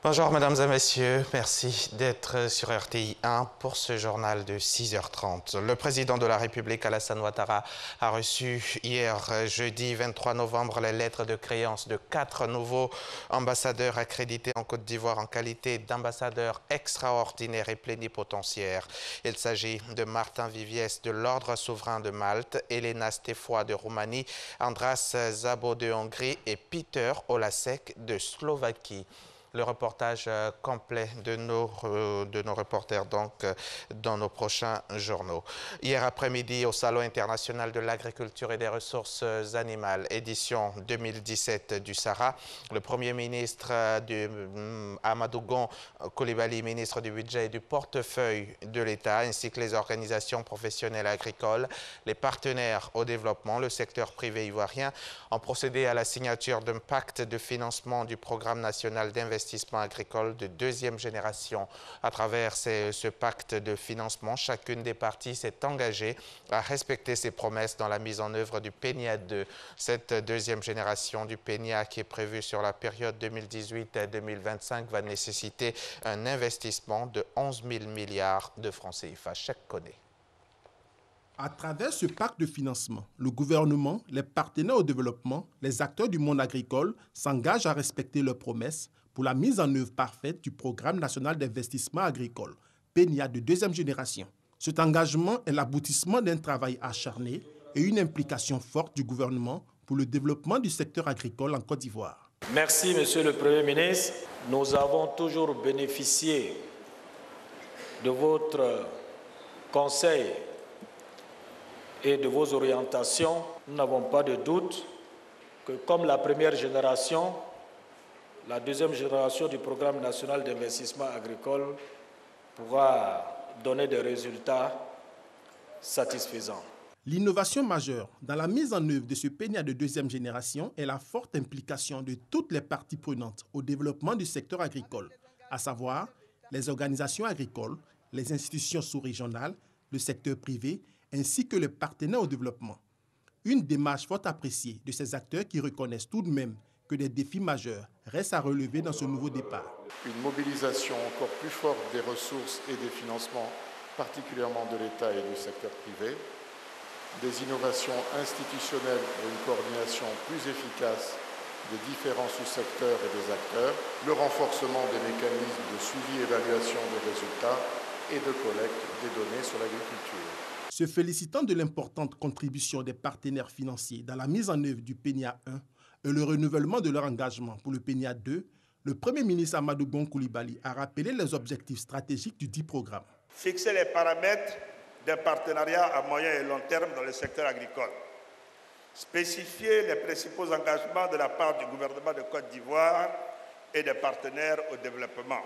Bonjour mesdames et messieurs, merci d'être sur RTI 1 pour ce journal de 6h30. Le président de la République Alassane Ouattara a reçu hier jeudi 23 novembre les lettres de créance de 4 nouveaux ambassadeurs accrédités en Côte d'Ivoire en qualité d'ambassadeurs extraordinaires et plénipotentiaires. Il s'agit de Martin Viviès de l'Ordre souverain de Malte, Elena Stéfoy de Roumanie, Andras Szabo de Hongrie et Peter Olasek de Slovaquie. Le reportage complet de nos reporters dans nos prochains journaux. Hier après-midi, au Salon international de l'agriculture et des ressources animales, édition 2017 du Sahara, le Premier ministre Amadou Gon Coulibaly, ministre du Budget et du Portefeuille de l'État, ainsi que les organisations professionnelles agricoles, les partenaires au développement, le secteur privé ivoirien, ont procédé à la signature d'un pacte de financement du programme national d'investissement agricole de deuxième génération. À travers ce pacte de financement, chacune des parties s'est engagée à respecter ses promesses dans la mise en œuvre du PENIA 2. Cette deuxième génération du PENIA qui est prévue sur la période 2018-2025 va nécessiter un investissement de 11 000 milliards de francs CFA. Chaque connaît. À travers ce pacte de financement, le gouvernement, les partenaires au développement, les acteurs du monde agricole s'engagent à respecter leurs promesses pour la mise en œuvre parfaite du programme national d'investissement agricole, PENIA de deuxième génération. Cet engagement est l'aboutissement d'un travail acharné et une implication forte du gouvernement pour le développement du secteur agricole en Côte d'Ivoire. Merci, Monsieur le Premier ministre. Nous avons toujours bénéficié de votre conseil et de vos orientations. Nous n'avons pas de doute que comme la première génération, la deuxième génération du programme national d'investissement agricole pourra donner des résultats satisfaisants. L'innovation majeure dans la mise en œuvre de ce PENIA de deuxième génération est la forte implication de toutes les parties prenantes au développement du secteur agricole, à savoir les organisations agricoles, les institutions sous-régionales, le secteur privé, ainsi que les partenaires au développement. Une démarche fort appréciée de ces acteurs qui reconnaissent tout de même que des défis majeurs restent à relever dans ce nouveau départ. Une mobilisation encore plus forte des ressources et des financements, particulièrement de l'État et du secteur privé, des innovations institutionnelles pour une coordination plus efficace des différents sous-secteurs et des acteurs, le renforcement des mécanismes de suivi et évaluation des résultats et de collecte des données sur l'agriculture. Se félicitant de l'importante contribution des partenaires financiers dans la mise en œuvre du PENIA 1 et le renouvellement de leur engagement pour le PENIA 2, le Premier ministre Amadou Gon Coulibaly a rappelé les objectifs stratégiques du dit programme. Fixer les paramètres d'un partenariat à moyen et long terme dans le secteur agricole. Spécifier les principaux engagements de la part du gouvernement de Côte d'Ivoire et des partenaires au développement.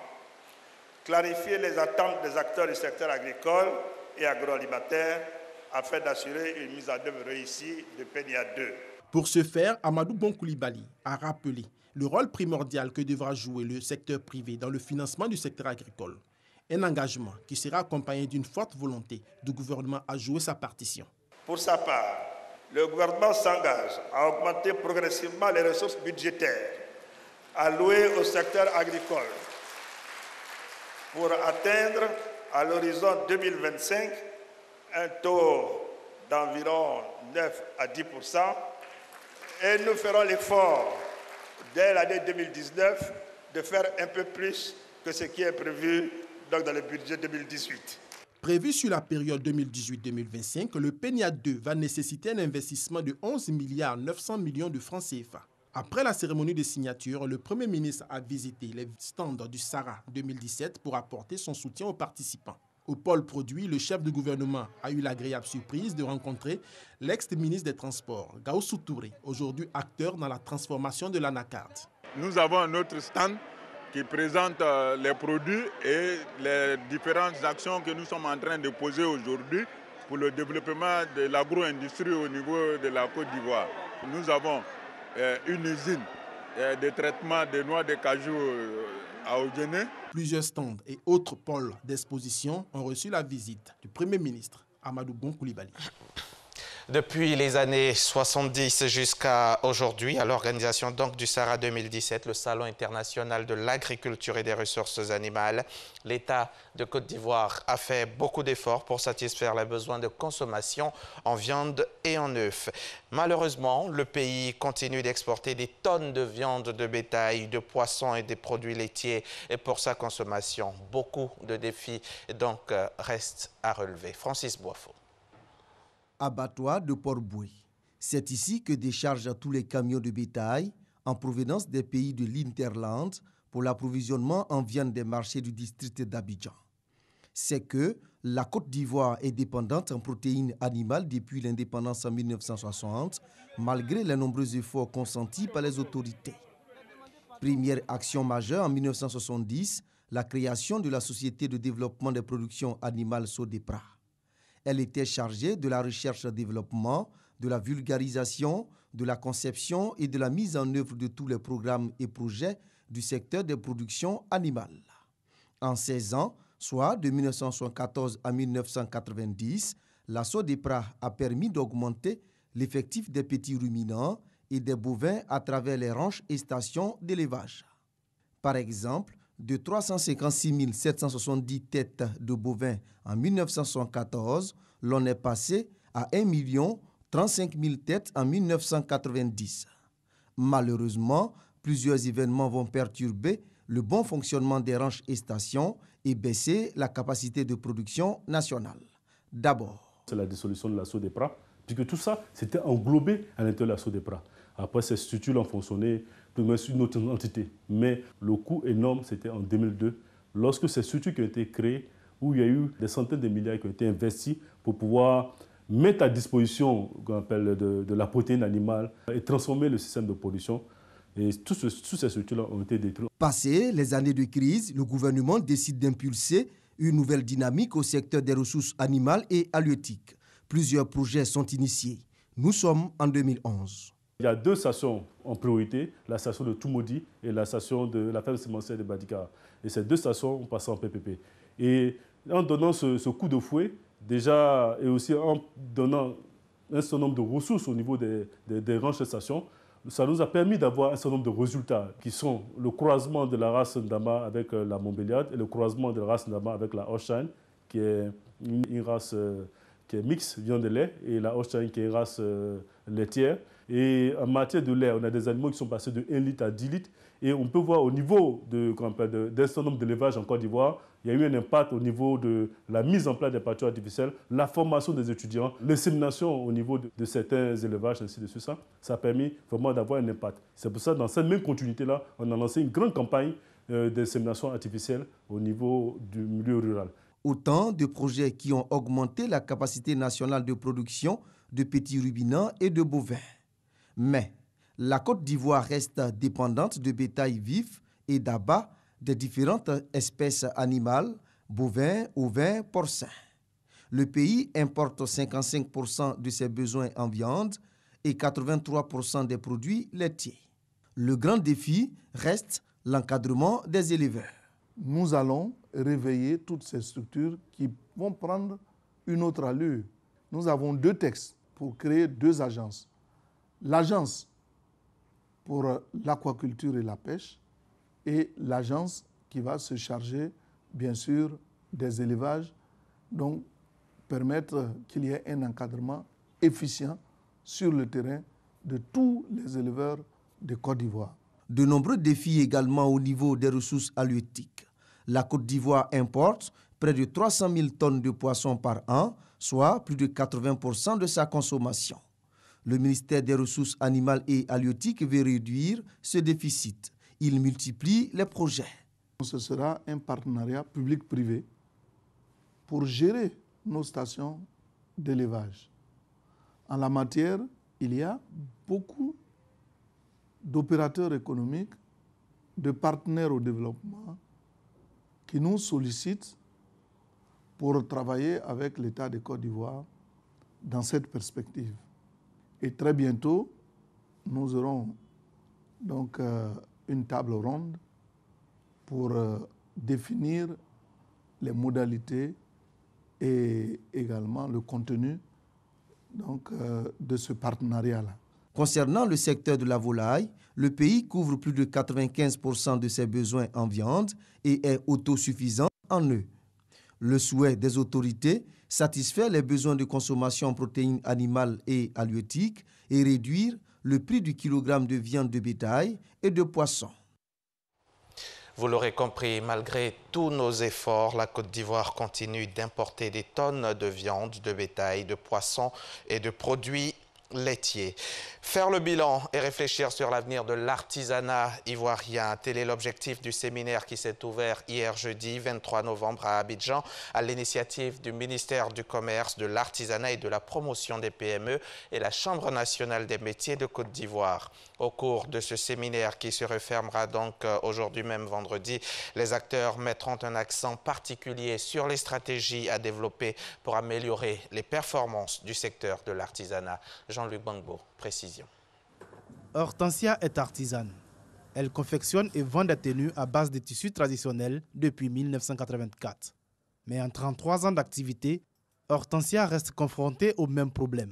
Clarifier les attentes des acteurs du secteur agricole et agroalimentaire afin d'assurer une mise en œuvre réussie de PENIA 2. Pour ce faire, Amadou Gon Coulibaly a rappelé le rôle primordial que devra jouer le secteur privé dans le financement du secteur agricole. Un engagement qui sera accompagné d'une forte volonté du gouvernement à jouer sa partition. Pour sa part, le gouvernement s'engage à augmenter progressivement les ressources budgétaires allouées au secteur agricole pour atteindre à l'horizon 2025 un taux d'environ 9 à 10%, et nous ferons l'effort dès l'année 2019 de faire un peu plus que ce qui est prévu dans le budget 2018. Prévu sur la période 2018-2025, le PENIA 2 va nécessiter un investissement de 11 milliards 900 millions de francs CFA. Après la cérémonie de signature, le Premier ministre a visité les stands du Sahara 2017 pour apporter son soutien aux participants. Au pôle produit, le chef du gouvernement a eu l'agréable surprise de rencontrer l'ex-ministre des Transports, Gaoussou Touré, aujourd'hui acteur dans la transformation de l'anacarde. Nous avons un autre stand qui présente les produits et les différentes actions que nous sommes en train de poser aujourd'hui pour le développement de l'agro-industrie au niveau de la Côte d'Ivoire. Nous avons une usine de traitement des noix de cajou à Odjené. Plusieurs stands et autres pôles d'exposition ont reçu la visite du Premier ministre Amadou Gon Coulibaly. Depuis les années 70 jusqu'à aujourd'hui, à l'organisation donc du SARA 2017, le Salon international de l'agriculture et des ressources animales, l'État de Côte d'Ivoire a fait beaucoup d'efforts pour satisfaire les besoins de consommation en viande et en œufs. Malheureusement, le pays continue d'exporter des tonnes de viande de bétail, de poissons et des produits laitiers et pour sa consommation. Beaucoup de défis donc restent à relever. Francis Boifo. Abattoir de Port-Boué. C'est ici que déchargent tous les camions de bétail en provenance des pays de l'Interland pour l'approvisionnement en viande des marchés du district d'Abidjan. C'est que la Côte d'Ivoire est dépendante en protéines animales depuis l'indépendance en 1960, malgré les nombreux efforts consentis par les autorités. Première action majeure en 1970, la création de la Société de développement des productions animales SODEPRA. Elle était chargée de la recherche-développement, de la vulgarisation, de la conception et de la mise en œuvre de tous les programmes et projets du secteur des productions animales. En 16 ans, soit de 1974 à 1990, la SODEPRA a permis d'augmenter l'effectif des petits ruminants et des bovins à travers les ranches et stations d'élevage. Par exemple, de 356 770 têtes de bovins en 1974, l'on est passé à 1 035 000 têtes en 1990. Malheureusement, plusieurs événements vont perturber le bon fonctionnement des ranches et stations et baisser la capacité de production nationale. D'abord, c'est la dissolution de la SODEPRA, puisque tout ça, c'était englobé à l'intérieur de la SODEPRA. Après, ces structures ont fonctionné sur une autre entité. Mais le coût énorme, c'était en 2002, lorsque ces structures qui ont été créées, où il y a eu des centaines de milliards qui ont été investis pour pouvoir mettre à disposition qu'on appelle de la protéine animale et transformer le système de production. Et toutes ces structures-là ont été détruites. Passées les années de crise, le gouvernement décide d'impulser une nouvelle dynamique au secteur des ressources animales et halieutiques. Plusieurs projets sont initiés. Nous sommes en 2011. Il y a 2 stations en priorité, la station de Toumoudi et la station de la ferme sémencière de Badikara. Et ces 2 stations ont passé en PPP. Et en donnant ce coup de fouet, déjà, et aussi en donnant un certain nombre de ressources au niveau des ranches et stations, ça nous a permis d'avoir un certain nombre de résultats qui sont le croisement de la race Ndama avec la Montbéliade et le croisement de la race Ndama avec la Holstein, qui est une race qui est mixte, viande de lait, et la Holstein qui est une race laitière. Et en matière de lait, on a des animaux qui sont passés de 1 litre à 10 litres. Et on peut voir au niveau d'un certain nombre d'élevages en Côte d'Ivoire, il y a eu un impact au niveau de la mise en place des pâturages artificiels, la formation des étudiants, l'insémination au niveau de certains élevages, ainsi de suite. Ça a permis vraiment d'avoir un impact. C'est pour ça que dans cette même continuité-là, on a lancé une grande campagne d'insémination artificielle au niveau du milieu rural. Autant de projets qui ont augmenté la capacité nationale de production de petits ruminants et de bovins. Mais la Côte d'Ivoire reste dépendante de bétail vif et d'abat des différentes espèces animales, bovins, ovins, porcins. Le pays importe 55% de ses besoins en viande et 83% des produits laitiers. Le grand défi reste l'encadrement des éleveurs. Nous allons réveiller toutes ces structures qui vont prendre une autre allure. Nous avons 2 textes pour créer 2 agences. L'agence pour l'aquaculture et la pêche et l'agence qui va se charger, bien sûr, des élevages, donc permettre qu'il y ait un encadrement efficient sur le terrain de tous les éleveurs de Côte d'Ivoire. De nombreux défis également au niveau des ressources halieutiques. La Côte d'Ivoire importe près de 300 000 tonnes de poissons par an, soit plus de 80% de sa consommation. Le ministère des Ressources animales et halieutiques veut réduire ce déficit. Il multiplie les projets. Ce sera un partenariat public-privé pour gérer nos stations d'élevage. En la matière, il y a beaucoup d'opérateurs économiques, de partenaires au développement qui nous sollicitent pour travailler avec l'État de Côte d'Ivoire dans cette perspective. Et très bientôt, nous aurons donc une table ronde pour définir les modalités et également le contenu de ce partenariat-là. Concernant le secteur de la volaille, le pays couvre plus de 95% de ses besoins en viande et est autosuffisant en œufs. Le souhait des autorités, satisfaire les besoins de consommation en protéines animales et halieutiques et réduire le prix du kilogramme de viande de bétail et de poisson. Vous l'aurez compris, malgré tous nos efforts, la Côte d'Ivoire continue d'importer des tonnes de viande, de bétail, de poissons et de produits laitiers. Faire le bilan et réfléchir sur l'avenir de l'artisanat ivoirien, tel est l'objectif du séminaire qui s'est ouvert hier jeudi 23 novembre à Abidjan à l'initiative du ministère du Commerce, de l'Artisanat et de la Promotion des PME et la Chambre nationale des métiers de Côte d'Ivoire. Au cours de ce séminaire qui se refermera donc aujourd'hui même vendredi, les acteurs mettront un accent particulier sur les stratégies à développer pour améliorer les performances du secteur de l'artisanat. Jean-Luc Bangbo, précision. Hortensia est artisane. Elle confectionne et vend des tenues à base de tissus traditionnels depuis 1984. Mais en 33 ans d'activité, Hortensia reste confrontée au même problème.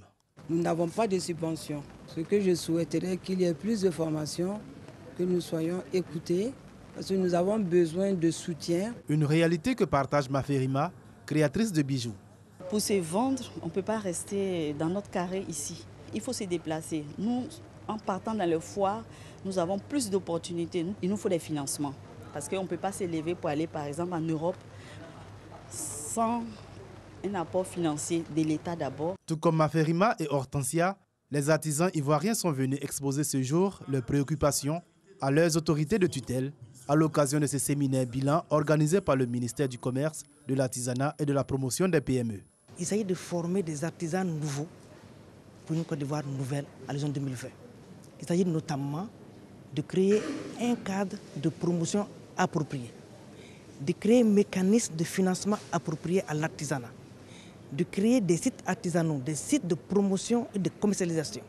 Nous n'avons pas de subventions. Ce que je souhaiterais, qu'il y ait plus de formations, que nous soyons écoutés, parce que nous avons besoin de soutien. Une réalité que partage Maferima, créatrice de bijoux. Pour se vendre, on ne peut pas rester dans notre carré ici. Il faut se déplacer. Nous, en partant dans le foire, nous avons plus d'opportunités. Il nous faut des financements. Parce qu'on ne peut pas s'élever pour aller, par exemple, en Europe sans un apport financier de l'État d'abord. Tout comme Maferima et Hortensia, les artisans ivoiriens sont venus exposer ce jour leurs préoccupations à leurs autorités de tutelle à l'occasion de ce séminaire bilan organisé par le ministère du Commerce, de l'Artisanat et de la Promotion des PME. Il s'agit de former des artisans nouveaux pour une Côte d'Ivoire nouvelle à l'horizon 2020. Il s'agit notamment de créer un cadre de promotion approprié, de créer un mécanisme de financement approprié à l'artisanat, de créer des sites artisanaux, des sites de promotion et de commercialisation.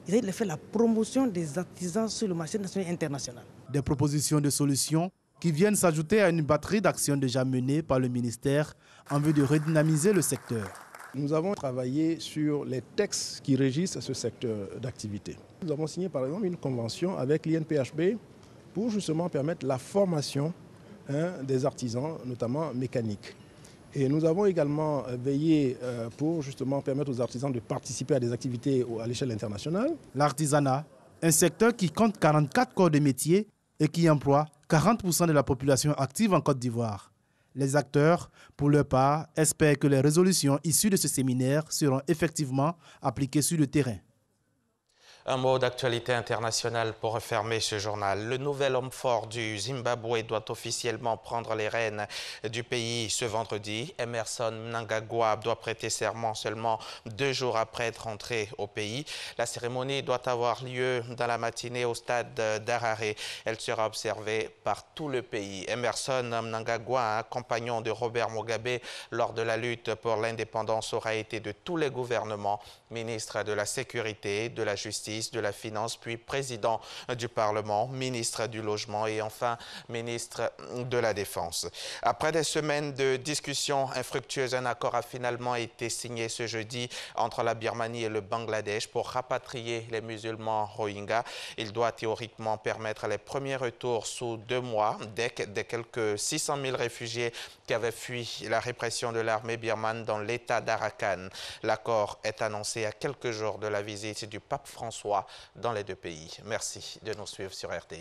Il s'agit de faire la promotion des artisans sur le marché national et international. Des propositions de solutions qui viennent s'ajouter à une batterie d'actions déjà menées par le ministère en vue de redynamiser le secteur. Nous avons travaillé sur les textes qui régissent ce secteur d'activité. Nous avons signé par exemple une convention avec l'INPHB pour justement permettre la formation des artisans, notamment mécaniques. Et nous avons également veillé pour justement permettre aux artisans de participer à des activités à l'échelle internationale. L'artisanat, un secteur qui compte 44 corps de métier et qui emploie 40% de la population active en Côte d'Ivoire. Les acteurs, pour leur part, espèrent que les résolutions issues de ce séminaire seront effectivement appliquées sur le terrain. Un mot d'actualité internationale pour refermer ce journal. Le nouvel homme fort du Zimbabwe doit officiellement prendre les rênes du pays ce vendredi. Emmerson Mnangagwa doit prêter serment seulement 2 jours après être rentré au pays. La cérémonie doit avoir lieu dans la matinée au stade d'Harare. Elle sera observée par tout le pays. Emmerson Mnangagwa, un compagnon de Robert Mugabe lors de la lutte pour l'indépendance, aura été de tous les gouvernements, ministre de la Sécurité, de la Justice, de la Finance, puis président du Parlement, ministre du Logement et enfin ministre de la Défense. Après des semaines de discussions infructueuses, un accord a finalement été signé ce jeudi entre la Birmanie et le Bangladesh pour rapatrier les musulmans Rohingyas. Il doit théoriquement permettre les premiers retours sous 2 mois des quelques 600 000 réfugiés qui avaient fui la répression de l'armée birmane dans l'état d'Arakan. L'accord est annoncé à quelques jours de la visite du pape François dans les 2 pays. Merci de nous suivre sur RTI.